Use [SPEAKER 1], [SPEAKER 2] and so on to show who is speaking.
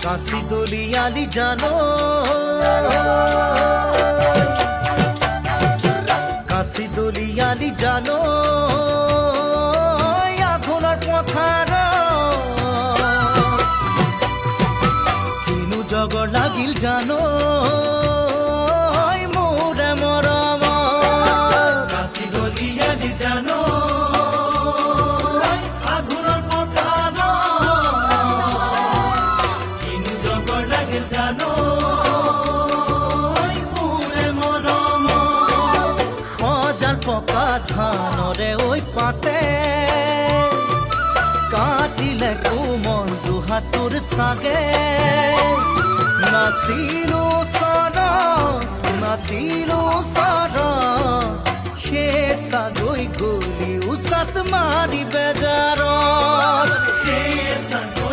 [SPEAKER 1] কাশি দলিয়ালি জানো কাশি দলিয়ালি জানো আঘোণৰ পথাৰ কিনো জগৰ লাগিল জানো মোৰে মৰম কাশি দলিয়ালি জানো আঘোণৰ পথাৰ কিনো জগৰ লাগিল জানো মোৰে মৰম সজাল পকা ধানৰে ঐ পাতে কাটিলে কোমল দুহাতৰ চাগে নাচিলো চৰ সেই চাগৈ গলি উচাত মাৰি বেজাৰত